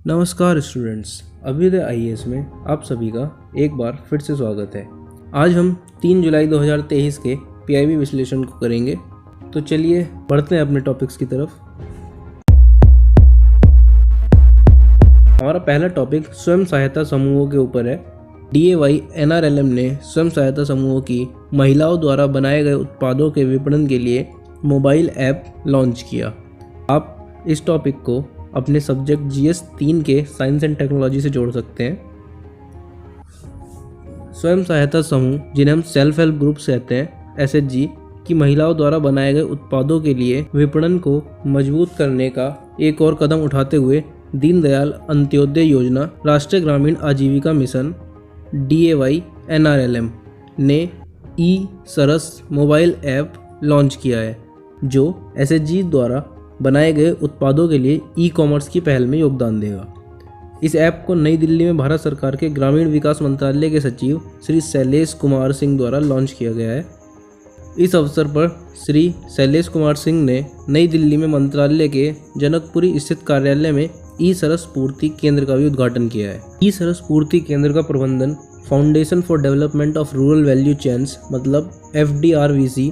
नमस्कार students, Abhyuday IAS में आप सभी का एक बार फिर से स्वागत है। आज हम 3 जुलाई 2023 के पीआईबी विश्लेषण को करेंगे। तो चलिए बढ़ते हैं अपने टॉपिक्स की तरफ। हमारा पहला टॉपिक स्वयं सहायता समूहों के ऊपर है। DAY NRLM ने स्वयं सहायता समूहों की महिलाओं द्वारा बनाए गए उत्पादों के विपणन के लिए मोबाइल ऐप लॉन्च किया। आप इस टॉपिक को अपने सब्जेक्ट GS 3 के साइंस एंड टेक्नोलॉजी से जोड़ सकते हैं। स्वयं सहायता समूह, जिन्हें हम सेल्फ हेल्प ग्रुप्स कहते हैं, SHG, की महिलाओं द्वारा बनाए गए उत्पादों के लिए विपणन को मजबूत करने का एक और कदम उठाते हुए दीनदयाल अंत्योदय योजना, राष्ट्रीय ग्रामीण आजीविका मिशन DAY NRLM ने ई-सरस मोबाइल ऐप लॉन्च किया है, जो SHG द्वारा बनाए गए उत्पादों के लिए ई-कॉमर्स की पहल में योगदान देगा। इस ऐप को नई दिल्ली में भारत सरकार के ग्रामीण विकास मंत्रालय के सचिव श्री शैलेश कुमार सिंह द्वारा लॉन्च किया गया है। इस अवसर पर श्री शैलेश कुमार सिंह ने नई दिल्ली में मंत्रालय के जनकपुरी स्थित कार्यालय में ई-सरस पूर्ति केंद्र का भी उद्घाटन किया है। ई-सरस पूर्ति केंद्र का प्रबंधन foundation for development of rural value chains मतलब FDRVC,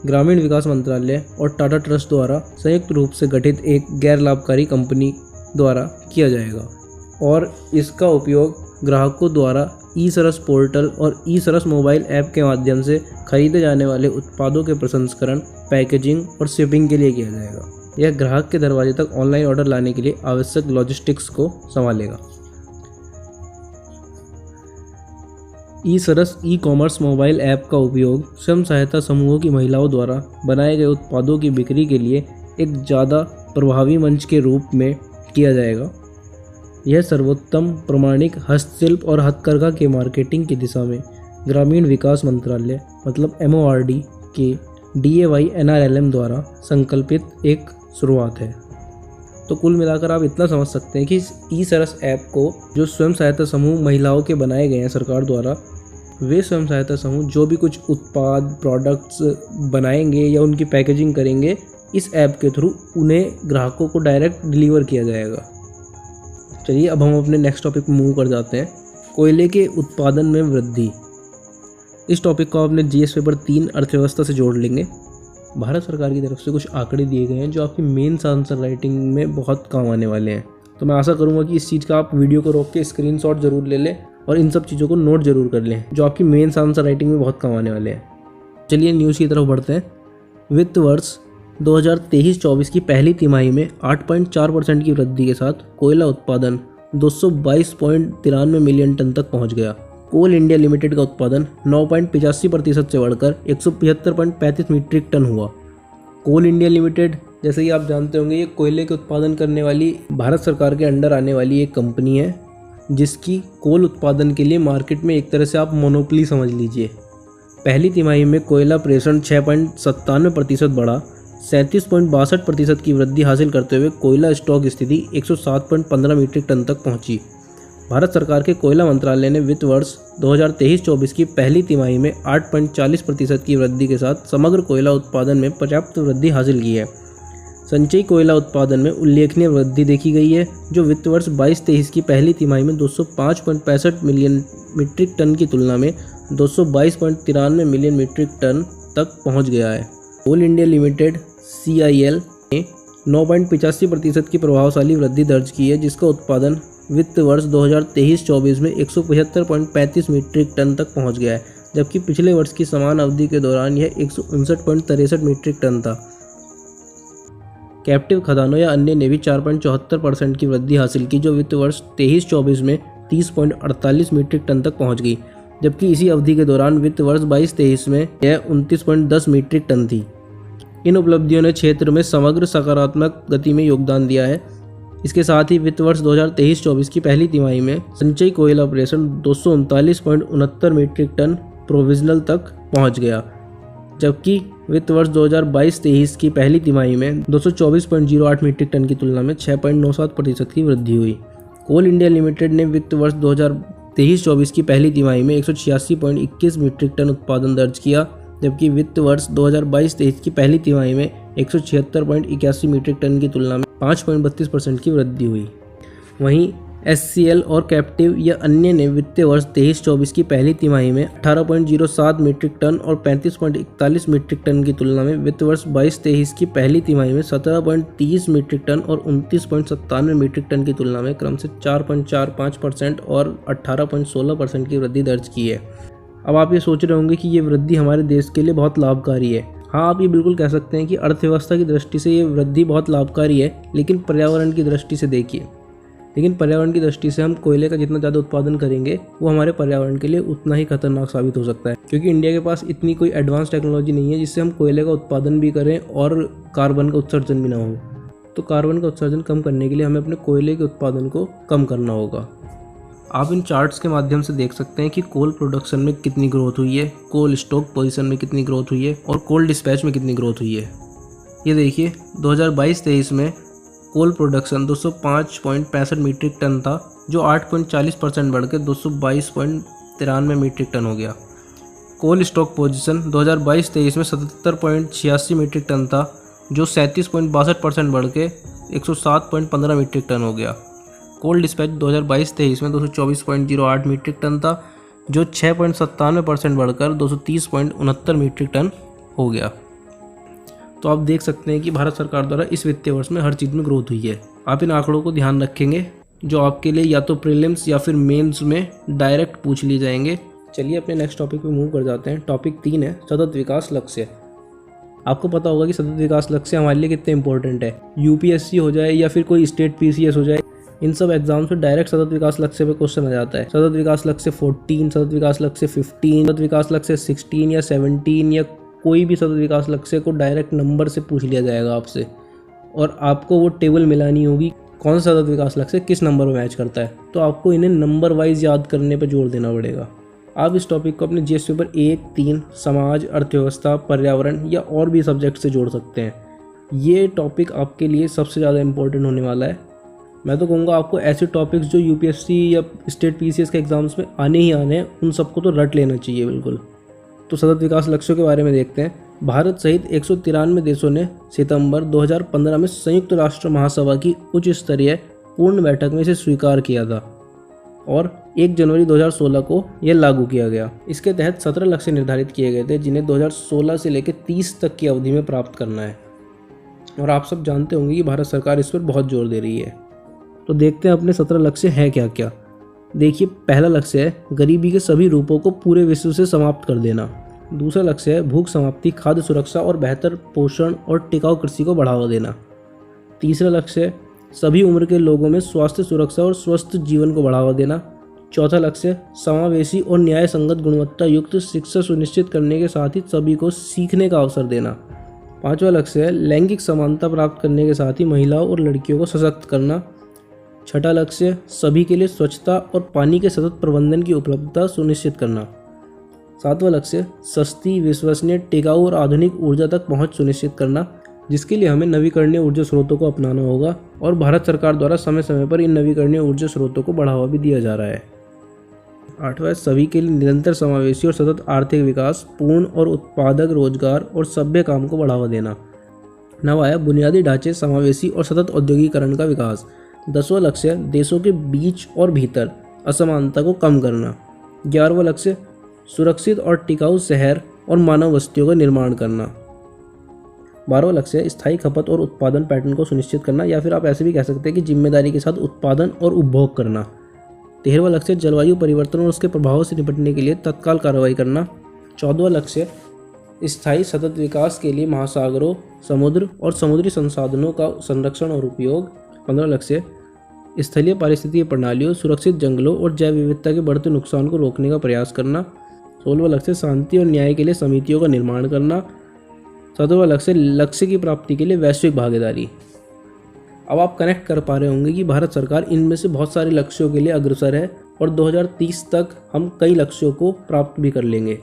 ग्रामीण विकास मंत्रालय और टाटा ट्रस्ट द्वारा संयुक्त रूप से गठित एक गैर लाभकारी कंपनी द्वारा किया जाएगा और इसका उपयोग ग्राहकों द्वारा ई-सरस पोर्टल और ई-सरस मोबाइल ऐप के माध्यम से खरीदे जाने वाले उत्पादों के प्रसंस्करण, पैकेजिंग और शिपिंग के लिए किया जाएगा। यह ग्राहक के दरवाजे तक ऑनलाइन ऑर्डर लाने के लिए आवश्यक लॉजिस्टिक्स को संभालेगा। ई-सरस ई-कॉमर्स मोबाइल ऐप का उपयोग स्वयं सहायता समूहों की महिलाओं द्वारा बनाए गए उत्पादों की बिक्री के लिए एक ज़्यादा प्रभावी मंच के रूप में किया जाएगा। यह सर्वोत्तम प्रमाणिक हस्तशिल्प और हथकरघा के मार्केटिंग की दिशा में ग्रामीण विकास मंत्रालय मतलब MORD के DAY NRLM द्वारा संकल्पित एक शुरुआत है। तो कुल मिलाकर आप इतना समझ सकते हैं कि इस ई-सरस ऐप को जो स्वयं सहायता समूह महिलाओं के बनाए गए हैं सरकार द्वारा, वे स्वयं सहायता समूह जो भी कुछ उत्पाद प्रोडक्ट्स बनाएंगे या उनकी पैकेजिंग करेंगे, इस ऐप के थ्रू उन्हें ग्राहकों को डायरेक्ट डिलीवर किया जाएगा। चलिए अब हम अपने नेक्स्ट टॉपिक में मूव कर जाते हैं। कोयले के उत्पादन में वृद्धि। इस टॉपिक को आपने GS पेपर 3 अर्थव्यवस्था से जोड़ लेंगे। भारत सरकार की तरफ से कुछ आंकड़े दिए गए हैं जो आपकी मेंस आंसर राइटिंग में बहुत काम आने वाले हैं। तो मैं आशा करूंगा कि इस चीज़ का आप वीडियो को रोक के स्क्रीनशॉट जरूर ले लें और इन सब चीज़ों को नोट जरूर कर लें, जो आपकी मेंस आंसर राइटिंग में बहुत काम आने वाले हैं। चलिए न्यूज़ की तरफ बढ़ते हैं। वित्त वर्ष 2023-24 की पहली तिमाही में 8.4% की वृद्धि के साथ कोयला उत्पादन 222.93 मिलियन टन तक पहुँच गया। कोल इंडिया लिमिटेड का उत्पादन 9.85% से बढ़कर 175.35 मीट्रिक टन हुआ। कोल इंडिया लिमिटेड, जैसे कि आप जानते होंगे, ये कोयले के उत्पादन करने वाली भारत सरकार के अंडर आने वाली एक कंपनी है, जिसकी कोल उत्पादन के लिए मार्केट में एक तरह से आप मोनोपोली समझ लीजिए। पहली तिमाही में कोयला प्रेषण 6.97% बढ़ा, 37.62% की वृद्धि हासिल करते हुए कोयला स्टॉक स्थिति 107.15 मीट्रिक टन तक पहुंची। भारत सरकार के कोयला मंत्रालय ने वित्त वर्ष 2023-24 की पहली तिमाही में 8.40% की वृद्धि के साथ समग्र कोयला उत्पादन में पर्याप्त वृद्धि हासिल की है। संचयी कोयला उत्पादन में उल्लेखनीय वृद्धि देखी गई है, जो वित्त वर्ष 22-23 की पहली तिमाही में 205.65 मिलियन मीट्रिक टन की तुलना में 222.93 मिलियन मीट्रिक टन तक पहुँच गया है। कोल इंडिया लिमिटेड CIL ने 9.85% की प्रभावशाली वृद्धि दर्ज की है, जिसका उत्पादन वित्त वर्ष 2023-24 में 175.35 मीट्रिक टन तक पहुंच गया है, जबकि पिछले वर्ष की समान अवधि के दौरान यह 159.63 मीट्रिक टन था। कैप्टिव खदानों या अन्य ने भी 4.74% की वृद्धि हासिल की, जो वित्त वर्ष 23-24 में 30.48 मीट्रिक टन तक पहुंच गई, जबकि इसी अवधि के दौरान वित्त वर्ष 22-23 में यह 29.10 मीट्रिक टन थी। इन उपलब्धियों ने क्षेत्र में समग्र सकारात्मक गति में योगदान दिया है। इसके साथ ही वित्त वर्ष 2023-24 की पहली तिमाही में संचयी कोयला ऑपरेशन 239.69 मीट्रिक टन प्रोविजनल तक पहुंच गया, जबकि वित्त वर्ष 2022-23 की पहली तिमाही में 224.08 मीट्रिक टन की तुलना में 6.97% की वृद्धि हुई। कोल इंडिया लिमिटेड ने वित्त वर्ष 2023-24 की पहली तिमाही में 186.21 मीट्रिक टन उत्पादन दर्ज किया, जबकि वित्त वर्ष 2022-23 की पहली तिमाही में 176.81 मीट्रिक टन की तुलना में 5.32% की वृद्धि हुई। वहीं SCL और कैप्टिव या अन्य ने वित्तीय वर्ष 23-24 की पहली तिमाही में 18.07 मीट्रिक टन और 35.41 मीट्रिक टन की तुलना में वित्त वर्ष 22-23 की पहली तिमाही में 17.30 मीट्रिक टन और 29.97 मीट्रिक टन की तुलना में क्रम से 4.45% और 18.16% की वृद्धि दर्ज की है। अब आप ये सोच रहे होंगे कि ये वृद्धि हमारे देश के लिए बहुत लाभकारी है। हाँ, आप ये बिल्कुल कह सकते हैं कि अर्थव्यवस्था की दृष्टि से ये वृद्धि बहुत लाभकारी है, लेकिन पर्यावरण की दृष्टि से देखिए। लेकिन पर्यावरण की दृष्टि से हम कोयले का जितना ज़्यादा उत्पादन करेंगे वो हमारे पर्यावरण के लिए उतना ही खतरनाक साबित हो सकता है, क्योंकि इंडिया के पास इतनी कोई एडवांस टेक्नोलॉजी नहीं है जिससे हम कोयले का उत्पादन भी करें और कार्बन का उत्सर्जन भी ना हो। तो कार्बन का उत्सर्जन कम करने के लिए हमें अपने कोयले के उत्पादन को कम करना होगा। आप इन चार्ट्स के माध्यम से देख सकते हैं कि कोल प्रोडक्शन में कितनी ग्रोथ हुई है, कोल स्टॉक पोजीशन में कितनी ग्रोथ हुई है और कोल डिस्पैच में कितनी ग्रोथ हुई है। ये देखिए 2022-23 में कोल प्रोडक्शन 205.65 मीट्रिक टन था, जो 8.40% बढ़ के 222.93 मीट्रिक टन हो गया। कोल स्टॉक पोजीशन 2022-23 में 77.86 मीट्रिक टन था, जो 37.62% बढ़ के 107.15 मीट्रिक टन हो गया। कोल डिस्पैच 2022-23 में 224.08 मीट्रिक टन था, जो 6.97% बढ़कर 230.69 मीट्रिक टन हो गया। तो आप देख सकते हैं कि भारत सरकार द्वारा इस वित्तीय वर्ष में हर चीज़ में ग्रोथ हुई है। आप इन आंकड़ों को ध्यान रखेंगे जो आपके लिए या तो प्रीलिम्स या फिर मेंस में डायरेक्ट पूछ लिए जाएंगे। चलिए अपने नेक्स्ट टॉपिक पे मूव कर जाते हैं। टॉपिक 3 है सतत विकास लक्ष्य। आपको पता होगा कि सतत विकास लक्ष्य हमारे लिए कितने इंपॉर्टेंट है। UPSC हो जाए या फिर कोई स्टेट PCS हो जाए, इन सब एग्जाम्स में डायरेक्ट सतत विकास लक्ष्य पे क्वेश्चन आ जाता है। सतत विकास लक्ष्य 14, सतत विकास लक्ष्य 15, सतत विकास लक्ष्य 16 या 17 या कोई भी सतत विकास लक्ष्य को डायरेक्ट नंबर से पूछ लिया जाएगा आपसे, और आपको वो टेबल मिलानी होगी कौन सा सतत विकास लक्ष्य किस नंबर में मैच करता है। तो आपको इन्हें नंबर वाइज याद करने पर जोर देना पड़ेगा। आप इस टॉपिक को अपने GS पेपर 1, 3, समाज, अर्थव्यवस्था, पर्यावरण या और भी सब्जेक्ट से जोड़ सकते हैं। ये टॉपिक आपके लिए सबसे ज़्यादा इंपॉर्टेंट होने वाला है। मैं तो कहूँगा आपको ऐसे टॉपिक्स जो UPSC या स्टेट PCS के एग्ज़ाम्स में आने ही आने हैं, उन सबको तो रट लेना चाहिए बिल्कुल। तो सतत विकास लक्ष्यों के बारे में देखते हैं। भारत सहित 193 देशों ने सितंबर 2015 में संयुक्त राष्ट्र महासभा की उच्च स्तरीय पूर्ण बैठक में इसे स्वीकार किया था और 1 जनवरी 2016 को यह लागू किया गया। इसके तहत 17 लक्ष्य निर्धारित किए गए थे, जिन्हें 2016 से लेकर 30 तक की अवधि में प्राप्त करना है। और आप सब जानते होंगे कि भारत सरकार इस पर बहुत जोर दे रही है। तो देखते हैं अपने 17 लक्ष्य हैं क्या क्या। देखिए, पहला लक्ष्य है गरीबी के सभी रूपों को पूरे विश्व से समाप्त कर देना। दूसरा लक्ष्य है भूख समाप्ति, खाद्य सुरक्षा और बेहतर पोषण और टिकाऊ कृषि को बढ़ावा देना। तीसरा लक्ष्य है सभी उम्र के लोगों में स्वास्थ्य सुरक्षा और स्वस्थ जीवन को बढ़ावा देना। चौथा लक्ष्य समावेशी और न्याय संगत गुणवत्ता युक्त शिक्षा सुनिश्चित करने के साथ ही सभी को सीखने का अवसर देना। पांचवा लक्ष्य है लैंगिक समानता प्राप्त करने के साथ ही महिलाओं और लड़कियों को सशक्त करना। छठा लक्ष्य सभी के लिए स्वच्छता और पानी के सतत प्रबंधन की उपलब्धता सुनिश्चित करना। सातवां लक्ष्य सस्ती, विश्वसनीय, टिकाऊ और आधुनिक ऊर्जा तक पहुंच सुनिश्चित करना, जिसके लिए हमें नवीकरणीय ऊर्जा स्रोतों को अपनाना होगा और भारत सरकार द्वारा समय समय पर इन नवीकरणीय ऊर्जा स्रोतों को बढ़ावा भी दिया जा रहा है। आठवां सभी के लिए निरंतर समावेशी और सतत आर्थिक विकास, पूर्ण और उत्पादक रोजगार और सभ्य काम को बढ़ावा देना। नवा है बुनियादी ढांचे, समावेशी और सतत औद्योगिकरण का विकास। 10वां लक्ष्य देशों के बीच और भीतर असमानता को कम करना। 11वां लक्ष्य सुरक्षित और टिकाऊ शहर और मानव बस्तियों का निर्माण करना। 12वां लक्ष्य स्थायी खपत और उत्पादन पैटर्न को सुनिश्चित करना, या फिर आप ऐसे भी कह सकते हैं कि जिम्मेदारी के साथ उत्पादन और उपभोग करना। 13वां लक्ष्य जलवायु परिवर्तन और उसके प्रभावों से निपटने के लिए तत्काल कार्रवाई करना। 14वां लक्ष्य स्थायी सतत विकास के लिए महासागरों, समुद्र और समुद्री संसाधनों का संरक्षण और उपयोग। 15वां लक्ष्य स्थलीय पारिस्थितिकी प्रणालियों, सुरक्षित जंगलों और जैव विविधता के बढ़ते नुकसान को रोकने का प्रयास करना। 16वां लक्ष्य शांति और न्याय के लिए समितियों का निर्माण करना। 17वां लक्ष्य की प्राप्ति के लिए वैश्विक भागीदारी। अब आप कनेक्ट कर पा रहे होंगे कि भारत सरकार इनमें से बहुत सारे लक्ष्यों के लिए अग्रसर है और 2030 तक हम कई लक्ष्यों को प्राप्त भी कर लेंगे।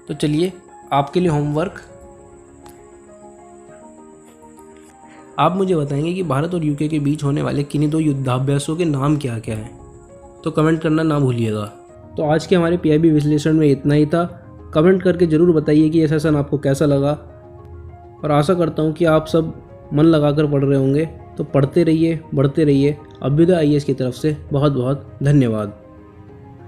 तो चलिए आपके लिए होमवर्क, आप मुझे बताएंगे कि भारत और यूके के बीच होने वाले किन्हीं 2 युद्धाभ्यासों के नाम क्या क्या हैं। तो कमेंट करना ना भूलिएगा। तो आज के हमारे PIB विश्लेषण में इतना ही था। कमेंट करके ज़रूर बताइए कि ये सेशन आपको कैसा लगा, और आशा करता हूँ कि आप सब मन लगाकर पढ़ रहे होंगे। तो पढ़ते रहिए, बढ़ते रहिए। अभ्युदय IAS की तरफ से बहुत बहुत धन्यवाद।